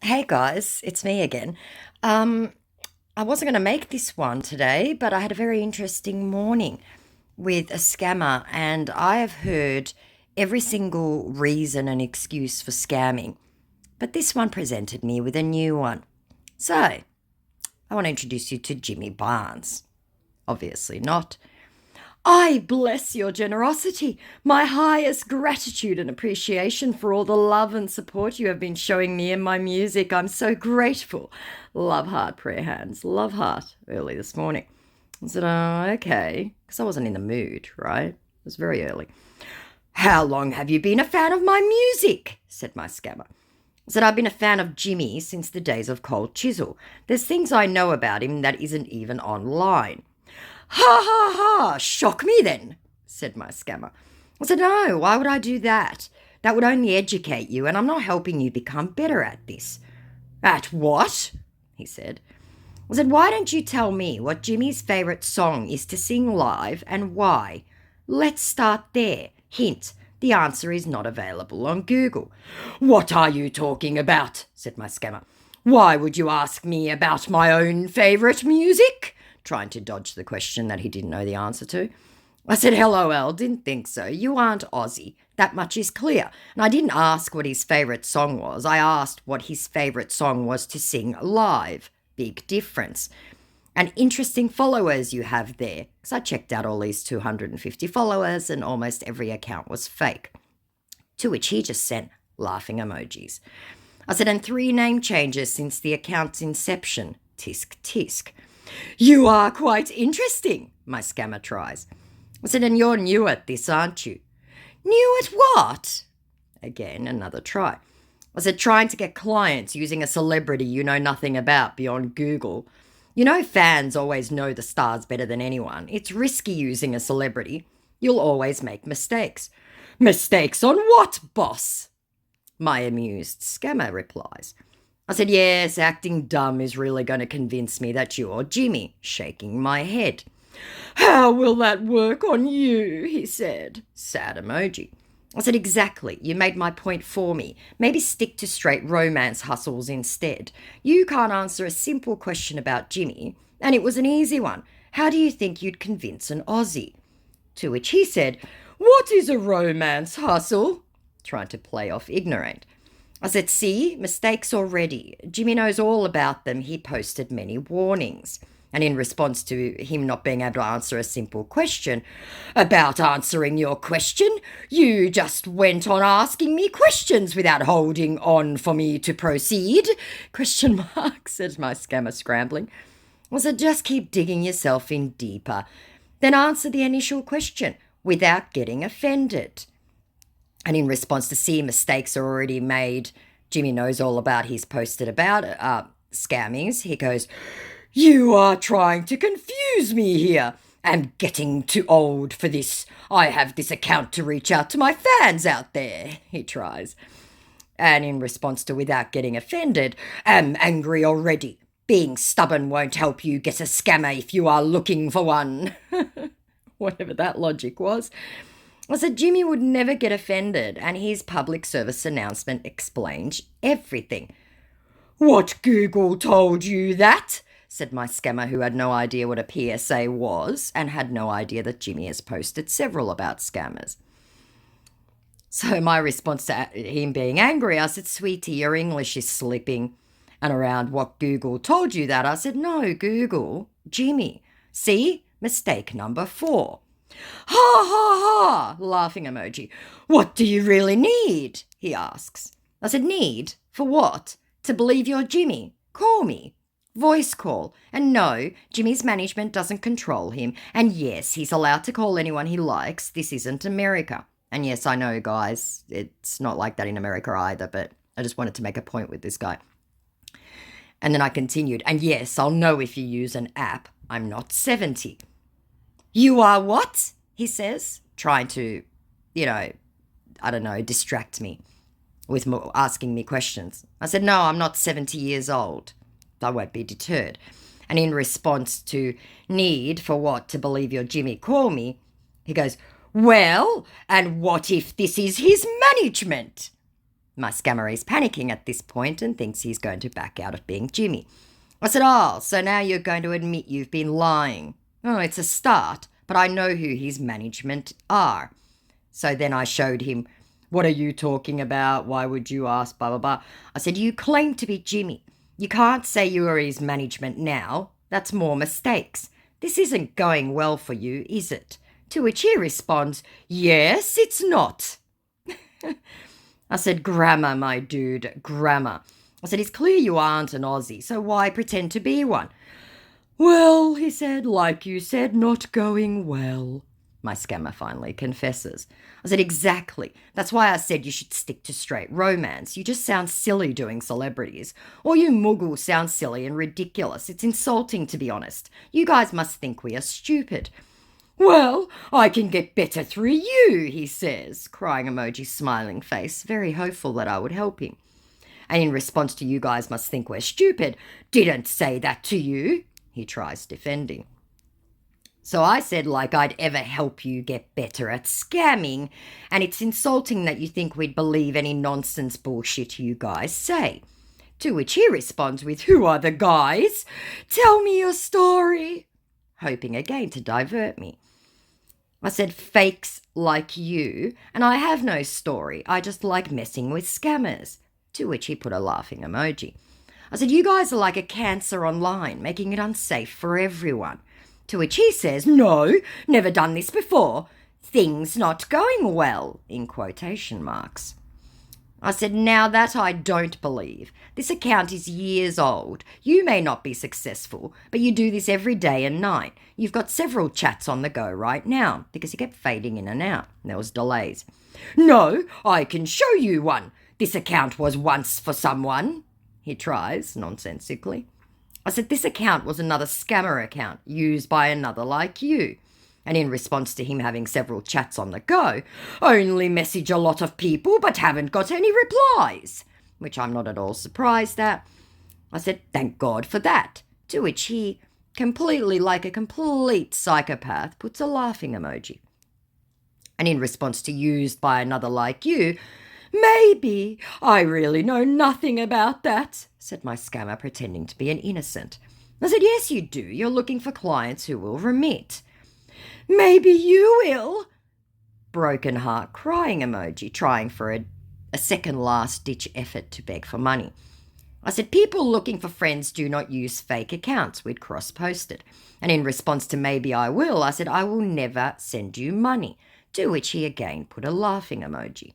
Hey guys, it's me again. Um, I wasn't going to make this one today, but I had a very interesting morning with a scammer, and I have heard every single reason and excuse for scamming. But this one presented me with a new one. So, I want to introduce you to Jimmy Barnes. Obviously not. I bless your generosity, my highest gratitude and appreciation for all the love and support you have been showing me in my music. I'm so grateful. Love heart, prayer hands, love heart, early this morning. I said, oh, okay, because I wasn't in the mood, right? It was very early. How long have you been a fan of my music? Said my scammer. I said, I've been a fan of Jimmy since the days of Cold Chisel. There's things I know about him that isn't even online. Ha ha ha! Shock me then, said my scammer. I said, no, why would I do that? That would only educate you, and I'm not helping you become better at this. At what? He said. I said, why don't you tell me what Jimmy's favourite song is to sing live and why? Let's start there. Hint, the answer is not available on Google. What are you talking about? Said my scammer. Why would you ask me about my own favourite music? Trying to dodge the question that he didn't know the answer to. I said, LOL, didn't think so. You aren't Aussie. That much is clear. And I didn't ask what his favourite song was. I asked what his favourite song was to sing live. Big difference. And interesting followers you have there. Because I checked out all these 250 followers and almost every account was fake. To which he just sent laughing emojis. I said, and 3 name changes since the account's inception. Tisk tisk. You are quite interesting, my scammer tries. I said, and you're new at this, aren't you? New at what? Again, another try. I said, trying to get clients using a celebrity you know nothing about beyond Google. You know, fans always know the stars better than anyone. It's risky using a celebrity. You'll always make mistakes. Mistakes on what, boss? My amused scammer replies. I said, yes, acting dumb is really going to convince me that you're Jimmy, shaking my head. How will that work on you? He said. Sad emoji. I said, exactly. You made my point for me. Maybe stick to straight romance hustles instead. You can't answer a simple question about Jimmy, and it was an easy one. How do you think you'd convince an Aussie? To which he said, what is a romance hustle? Trying to play off ignorant. I said, see, mistakes already. Jimmy knows all about them. He posted many warnings. And in response to him not being able to answer a simple question, about answering your question, you just went on asking me questions without holding on for me to proceed? Question mark, said my scammer, scrambling. I said, just keep digging yourself in deeper. Then answer the initial question without getting offended. And in response to see mistakes are already made, Jimmy knows all about his posted about scammings. He goes, you are trying to confuse me here. I'm getting too old for this. I have this account to reach out to my fans out there, he tries. And in response to without getting offended, am angry already. Being stubborn won't help you get a scammer if you are looking for one. Whatever that logic was. I said Jimmy would never get offended, and his public service announcement explains everything. What Google told you that? Said my scammer, who had no idea what a PSA was and had no idea that Jimmy has posted several about scammers. So my response to him being angry, I said, sweetie, your English is slipping. And around what Google told you that, I said, no, Google, Jimmy. See? Mistake number 4. Ha ha ha! Laughing emoji. What do you really need? He asks. I said, need? For what? To believe you're Jimmy. Call me. Voice call. And no, Jimmy's management doesn't control him. And yes, he's allowed to call anyone he likes. This isn't America. And yes, I know, guys, it's not like that in America either, but I just wanted to make a point with this guy. And then I continued, and yes, I'll know if you use an app. I'm not 70. You are what? He says, trying to, distract me with asking me questions. I said, no, I'm not 70 years old. I won't be deterred. And in response to need for what to believe your Jimmy call me, he goes, well, and what if this is his management? My scammer is panicking at this point and thinks he's going to back out of being Jimmy. I said, "Oh, so now you're going to admit you've been lying." "Oh, it's a start, but I know who his management are." So then I showed him, "What are you talking about? Why would you ask, blah, blah, blah." I said, "You claim to be Jimmy. You can't say you are his management now. That's more mistakes. This isn't going well for you, is it?" To which he responds, "Yes, it's not." I said, "Grammar, my dude, grammar." I said, "It's clear you aren't an Aussie, so why pretend to be one?" "Well," he said, "like you said, not going well." My scammer finally confesses. I said, "Exactly. That's why I said you should stick to straight romance. You just sound silly doing celebrities. Or you muggles sound silly and ridiculous. It's insulting, to be honest. You guys must think we are stupid." "Well, I can get better through you," he says, crying emoji, smiling face, very hopeful that I would help him. And in response to "you guys must think we're stupid," "Didn't say that to you," he tries defending. So I said, like I'd ever help you get better at scamming, and it's insulting that you think we'd believe any nonsense bullshit you guys say. To which he responds with, "Who are the guys? Tell me your story," hoping again to divert me. I said, "Fakes like you, and I have no story. I just like messing with scammers." To which he put a laughing emoji. I said, "You guys are like a cancer online, making it unsafe for everyone." To which he says, "No, never done this before. Things not going well," in quotation marks. I said, "Now that I don't believe. This account is years old. You may not be successful, but you do this every day and night. You've got several chats on the go right now," because he kept fading in and out. There was delays. "No, I can show you one. This account was once for someone," he tries nonsensically. I said, "This account was another scammer account used by another like you." And in response to him having several chats on the go, "Only message a lot of people but haven't got any replies," which I'm not at all surprised at. I said, "Thank God for that." To which he, completely like a complete psychopath, puts a laughing emoji. And in response to "used by another like you," "Maybe. I really know nothing about that," said my scammer, pretending to be an innocent. I said, "Yes, you do. You're looking for clients who will remit." "Maybe you will." Broken heart crying emoji, trying for a second last ditch effort to beg for money. I said, "People looking for friends do not use fake accounts." We'd cross-posted. And in response to "maybe I will," I said, "I will never send you money." To which he again put a laughing emoji.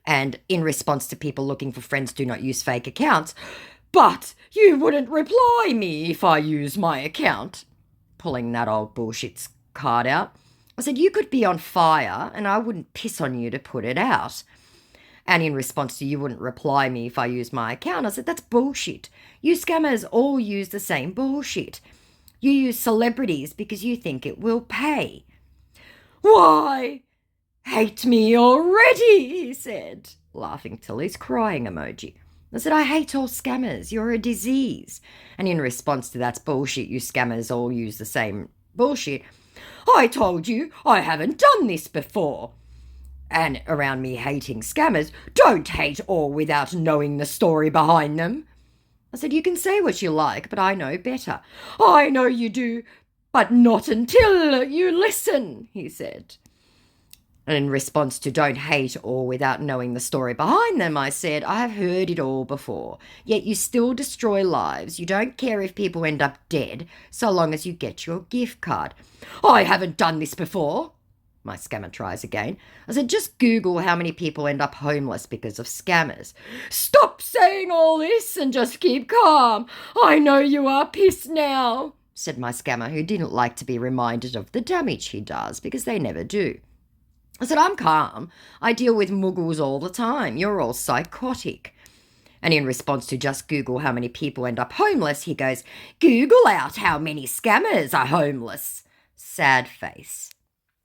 And in response to "people looking for friends do not use fake accounts," "But you wouldn't reply me if I use my account," pulling that old bullshit card out. I said, "You could be on fire and I wouldn't piss on you to put it out." And in response to "you wouldn't reply me if I use my account," I said, "That's bullshit. You scammers all use the same bullshit. You use celebrities because you think it will pay." "Why? Hate me already," he said, laughing till he's crying emoji. I said, "I hate all scammers. You're a disease." And in response to "that's bullshit, you scammers all use the same bullshit," "I told you I haven't done this before." And around me hating scammers, "Don't hate all without knowing the story behind them." I said, "You can say what you like, but I know better." "I know you do, but not until you listen," he said. And in response to "don't hate all without knowing the story behind them," I said, "I have heard it all before. Yet you still destroy lives. You don't care if people end up dead, so long as you get your gift card." "I haven't done this before." My scammer tries again. I said, "Just Google how many people end up homeless because of scammers." "Stop saying all this and just keep calm. I know you are pissed now," said my scammer, who didn't like to be reminded of the damage he does, because they never do. I said, "I'm calm. I deal with muggles all the time. You're all psychotic." And in response to "just Google how many people end up homeless," he goes, "Google out how many scammers are homeless." Sad face.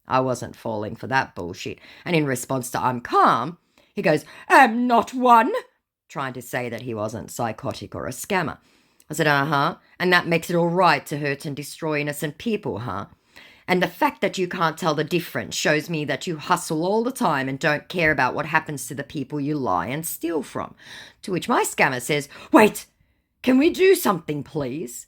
I wasn't falling for that bullshit. And in response to "I'm calm," he goes, "Am not one," trying to say that he wasn't psychotic or a scammer. I said, "Uh-huh. And that makes it all right to hurt and destroy innocent people, huh?" And the fact that you can't tell the difference shows me that you hustle all the time and don't care about what happens to the people you lie and steal from. To which my scammer says, "Wait, can we do something, please?"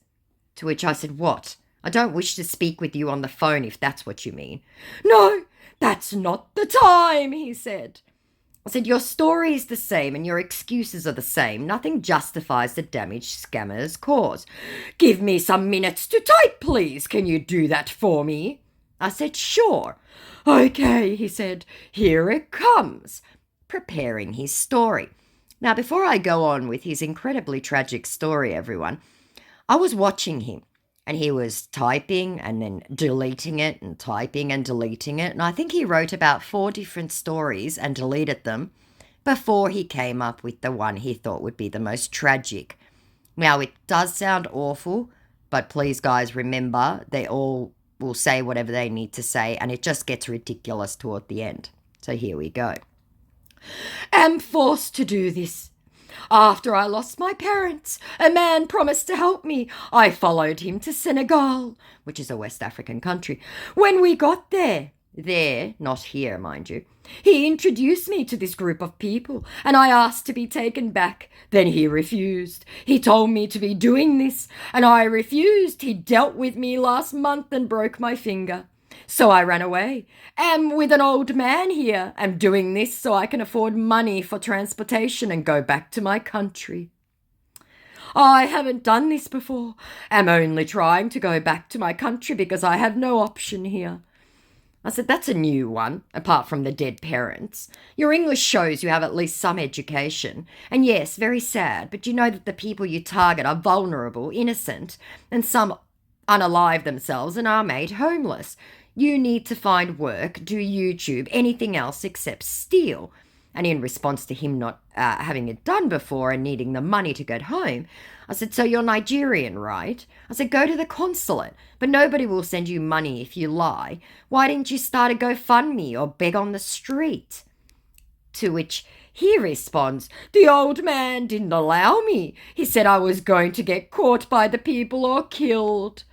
To which I said, "What? I don't wish to speak with you on the phone if that's what you mean." "No, that's not the time," he said. I said, "Your story is the same and your excuses are the same. Nothing justifies the damage scammers cause." "Give me some minutes to type, please. Can you do that for me?" I said, "Sure." "Okay," he said, "here it comes." Preparing his story. Now, before I go on with his incredibly tragic story, everyone, I was watching him and he was typing and then deleting it and typing and deleting it. And I think he wrote about 4 different stories and deleted them before he came up with the one he thought would be the most tragic. Now, it does sound awful, but please, guys, remember they all will say whatever they need to say and it just gets ridiculous toward the end. So here we go. "Am forced to do this. After I lost my parents, a man promised to help me. I followed him to Senegal," which is a West African country. "When we got there, not here, mind you, he introduced me to this group of people and I asked to be taken back. Then he refused. He told me to be doing this and I refused. He dealt with me last month and broke my finger. So I ran away. Am with an old man here. Am doing this so I can afford money for transportation and go back to my country. I haven't done this before. Am only trying to go back to my country because I have no option here." I said, "That's a new one, apart from the dead parents. Your English shows you have at least some education. And yes, very sad, but you know that the people you target are vulnerable, innocent, and some unalive themselves and are made homeless. You need to find work, do YouTube, anything else except steal." And in response to him not having it done before and needing the money to get home, I said, "So you're Nigerian, right?" I said, "Go to the consulate, but nobody will send you money if you lie. Why didn't you start a GoFundMe or beg on the street?" To which he responds, "The old man didn't allow me. He said I was going to get caught by the people or killed."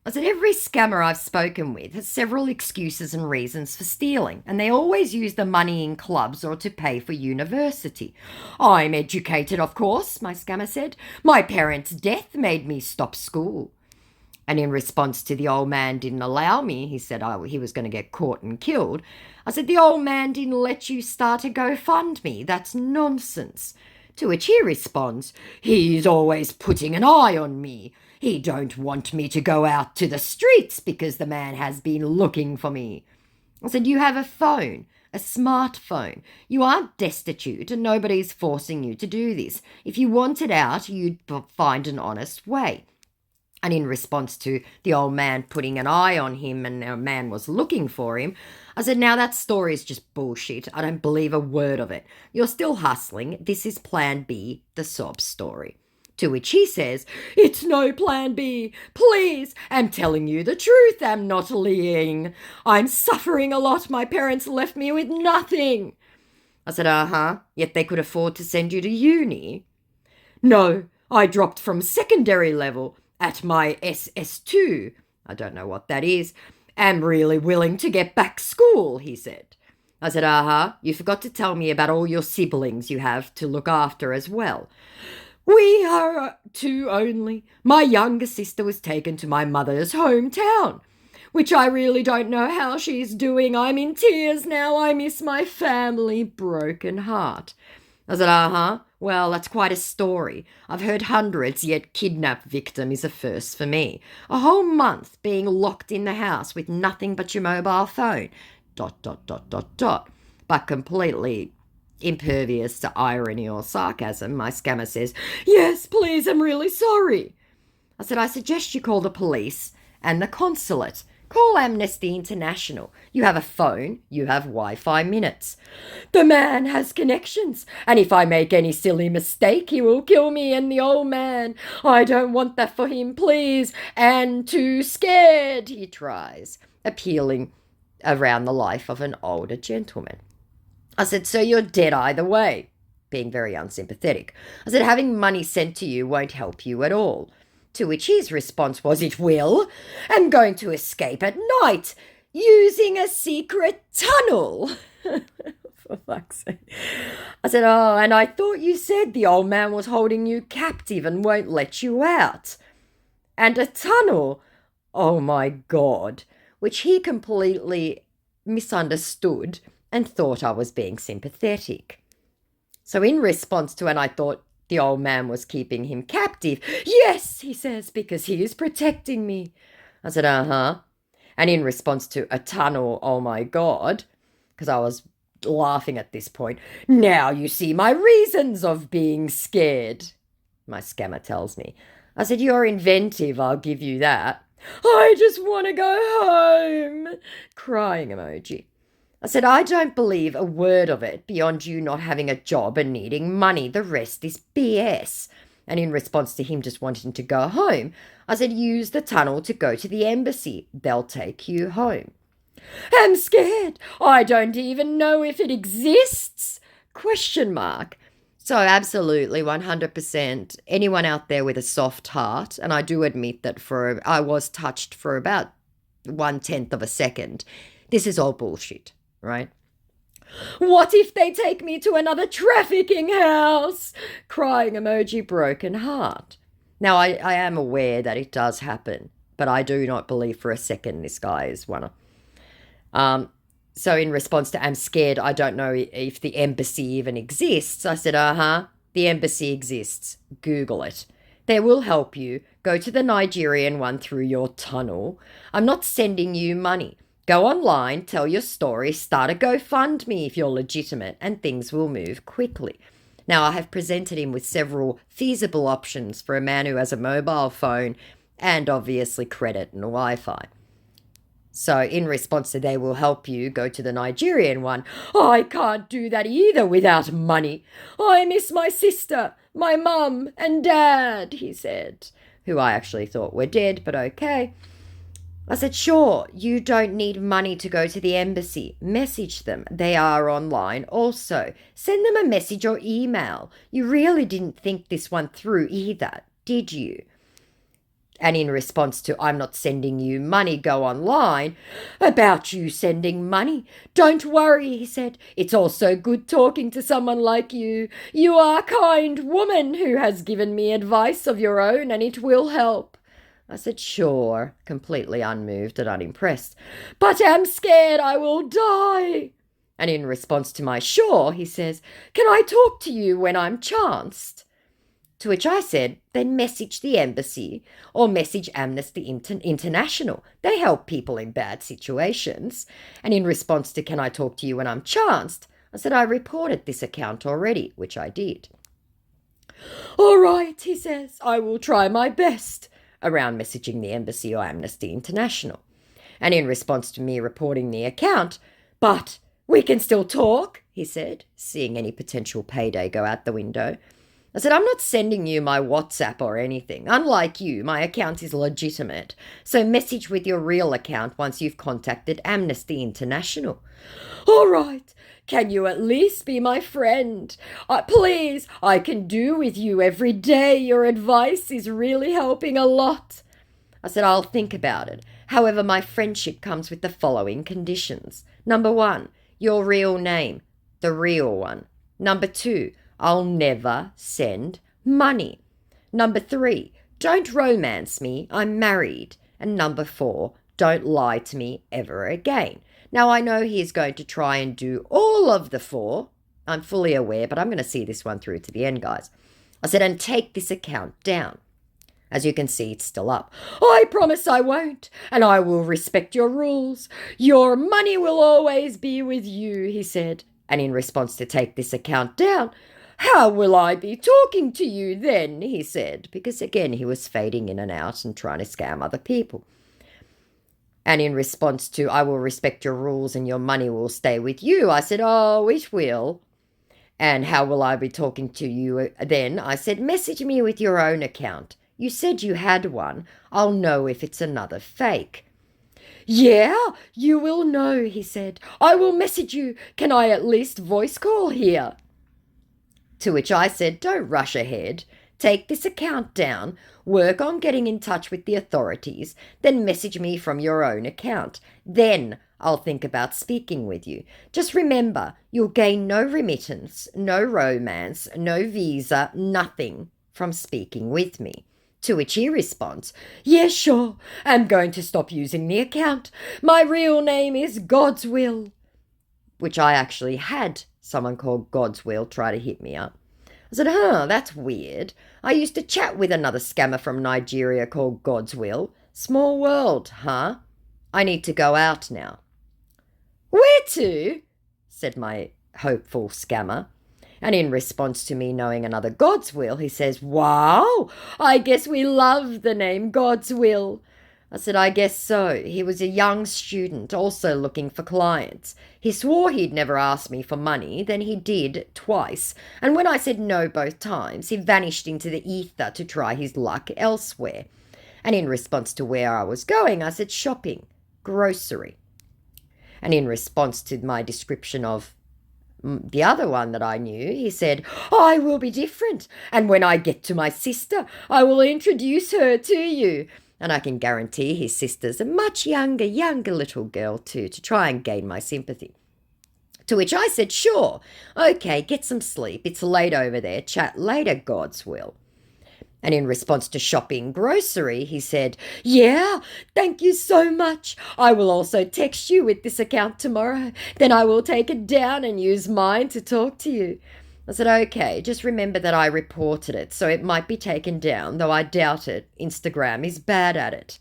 I said, "Every scammer I've spoken with has several excuses and reasons for stealing, and they always use the money in clubs or to pay for university." "I'm educated, of course," my scammer said. "My parents' death made me stop school." And in response to "the old man didn't allow me," he said he was going to get caught and killed. I said, "The old man didn't let you start a GoFundMe. That's nonsense." To which he responds, "He's always putting an eye on me. He don't want me to go out to the streets because the man has been looking for me." I said, "You have a phone, a smartphone. You aren't destitute and nobody's forcing you to do this. If you wanted out, you'd find an honest way." And in response to the old man putting an eye on him and a man was looking for him, I said, "Now that story is just bullshit. I don't believe a word of it. You're still hustling. This is Plan B, the sob story." To which he says, "It's no Plan B. Please, I'm telling you the truth. I'm not lying. I'm suffering a lot. My parents left me with nothing." I said, "Yet they could afford to send you to uni." "No, I dropped from secondary level at my SS2. I don't know what that is. Am really willing to get back school," he said. I said, "You forgot to tell me about all your siblings you have to look after as well." "We are 2 only. My younger sister was taken to my mother's hometown, which I really don't know how she's doing. I'm in tears now. I miss my family. Broken heart." I said, "Well, that's quite a story. I've heard hundreds, yet kidnap victim is a first for me. A whole month being locked in the house with nothing but your mobile phone. ... But completely impervious to irony or sarcasm, my scammer says, "Yes, please, I'm really sorry." I said, "I suggest you call the police and the consulate. Call Amnesty International. You have a phone, you have Wi-Fi minutes." "The man has connections, and if I make any silly mistake, he will kill me and the old man. I don't want that for him, please. And too scared," he tries, appealing around the life of an older gentleman. I said, "So you're dead either way," being very unsympathetic. I said, "Having money sent to you won't help you at all." To which his response was, "It will. I'm going to escape at night using a secret tunnel." For fuck's sake. I said, "Oh, and I thought you said the old man was holding you captive and won't let you out. And a tunnel. Oh my God." Which he completely misunderstood and thought I was being sympathetic. So in response to, and I thought the old man was keeping him captive. "Yes," he says, "because he is protecting me." I said, "Uh-huh." And in response to a tunnel, oh my God, because I was laughing at this point, "Now you see my reasons of being scared," my scammer tells me. I said, "You're inventive, I'll give you that." "I just want to go home," crying emoji. I said, "I don't believe a word of it beyond you not having a job and needing money. The rest is BS." And in response to him just wanting to go home, I said, "Use the tunnel to go to the embassy. They'll take you home." "I'm scared. I don't even know if it exists?" Question mark. So absolutely, 100%. Anyone out there with a soft heart, and I do admit that I was touched for about 1/10 of a second. This is all bullshit, right? "What if they take me to another trafficking house?" Crying emoji, broken heart. Now, I am aware that it does happen, but I do not believe for a second this guy is one of... So in response to, "I'm scared, I don't know if the embassy even exists," I said, "Uh-huh, the embassy exists. Google it. They will help you. Go to the Nigerian one through your tunnel. I'm not sending you money. Go online, tell your story, start a GoFundMe if you're legitimate, and things will move quickly." Now, I have presented him with several feasible options for a man who has a mobile phone and obviously credit and Wi-Fi. So in response to, "They will help you, go to the Nigerian one." "I can't do that either without money. I miss my sister, my mum and dad," he said, who I actually thought were dead, but okay. I said, "Sure, you don't need money to go to the embassy. Message them. They are online also. Send them a message or email. You really didn't think this one through either, did you?" And in response to, "I'm not sending you money, go online." "About you sending money. Don't worry," he said. "It's also good talking to someone like you. You are a kind woman who has given me advice of your own, and it will help." I said, "Sure," completely unmoved and unimpressed. "But I'm scared I will die." And in response to my "sure," he says, "Can I talk to you when I'm chanced?" To which I said, "Then message the embassy or message Amnesty International. They help people in bad situations." And in response to, "Can I talk to you when I'm chanced?" I said, "I reported this account already," which I did. "All right," he says, "I will try my best," around messaging the embassy or Amnesty International. And in response to me reporting the account, "But we can still talk," he said, seeing any potential payday go out the window. I said, "I'm not sending you my WhatsApp or anything. Unlike you, my account is legitimate. So message with your real account once you've contacted Amnesty International." "All right. Can you at least be my friend? Please, I can do with you every day. Your advice is really helping a lot." I said, "I'll think about it. However, my friendship comes with the following conditions. Number 1, your real name, the real one. Number 2, I'll never send money. Number 3, don't romance me, I'm married. And number 4, don't lie to me ever again." Now, I know he is going to try and do all of the 4. I'm fully aware, but I'm going to see this one through to the end, guys. I said, "And take this account down." As you can see, it's still up. "I promise I won't, and I will respect your rules. Your money will always be with you," he said. And in response to "take this account down," "How will I be talking to you then?" he said, because again, he was fading in and out and trying to scam other people. And in response to "I will respect your rules and your money will stay with you," I said, "Oh, it will." And "How will I be talking to you then?" I said, "Message me with your own account. You said you had one. I'll know if it's another fake." "Yeah, you will know," he said. "I will message you. Can I at least voice call here?" To which I said, "Don't rush ahead. take this account down, work on getting in touch with the authorities, then message me from your own account. Then I'll think about speaking with you. Just remember, you'll gain no remittance, no romance, no visa, nothing from speaking with me. To which he responds, "Yeah, sure, I'm going to stop using the account. My real name is God's Will." Which I actually had someone called God's Will try to hit me up. I said, that's weird. I used to chat with another scammer from Nigeria called God's Will. Small world, huh? I need to go out now. "Where to?" said my hopeful scammer. And in response to me knowing another God's Will, he says, "Wow, I guess we love the name God's Will." I said, "I guess so." He was a young student, also looking for clients. He swore he'd never asked me for money, then he did twice. And when I said no both times, he vanished into the ether to try his luck elsewhere. And in response to where I was going, I said shopping, grocery. And in response to my description of the other one that I knew, he said, "I will be different. And when I get to my sister, I will introduce her to you." And I can guarantee his sister's a much younger little girl too, to try and gain my sympathy. To which I said, "Sure, okay, get some sleep. It's late over there. Chat later, God's Will." And in response to shopping grocery, he said, "Yeah, thank you so much. I will also text you with this account tomorrow. Then I will take it down and use mine to talk to you." I said, "Okay, just remember that I reported it, so it might be taken down, though I doubt it. Instagram is bad at it."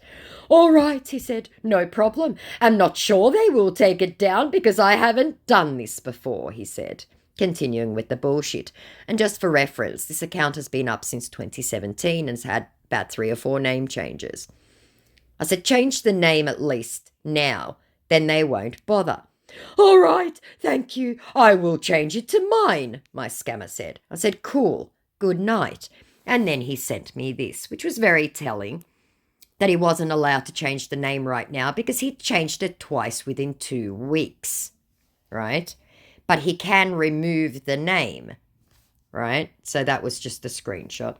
"All right," he said, "no problem. I'm not sure they will take it down because I haven't done this before," he said, continuing with the bullshit. And just for reference, this account has been up since 2017 and has had about 3 or 4 name changes. I said, "Change the name at least now, then they won't bother." "All right, thank you. I will change it to mine," my scammer said. I said, "Cool, good night." And then he sent me this, which was very telling, that he wasn't allowed to change the name right now because he'd changed it twice within 2 weeks, right? But he can remove the name, right? So that was just a screenshot.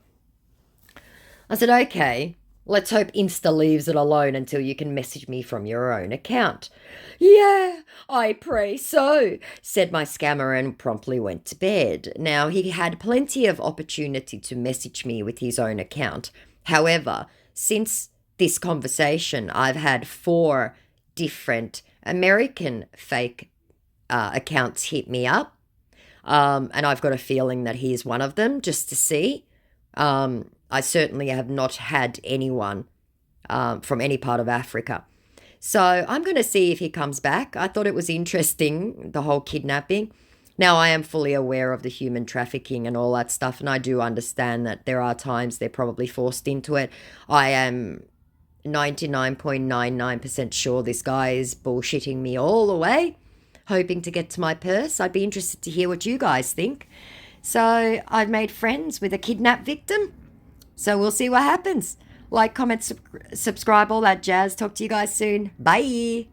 I said, "Okay, let's hope Insta leaves it alone until you can message me from your own account." "Yeah, I pray so," said my scammer and promptly went to bed. Now, he had plenty of opportunity to message me with his own account. However, since this conversation, I've had 4 different American fake accounts hit me up. And I've got a feeling that he is one of them, just to see. I certainly have not had anyone from any part of Africa. So I'm going to see if he comes back. I thought it was interesting, the whole kidnapping. Now, I am fully aware of the human trafficking and all that stuff, and I do understand that there are times they're probably forced into it. I am 99.99% sure this guy is bullshitting me all the way, hoping to get to my purse. I'd be interested to hear what you guys think. So I've made friends with a kidnap victim. So we'll see what happens. Like, comment, subscribe, all that jazz. Talk to you guys soon. Bye.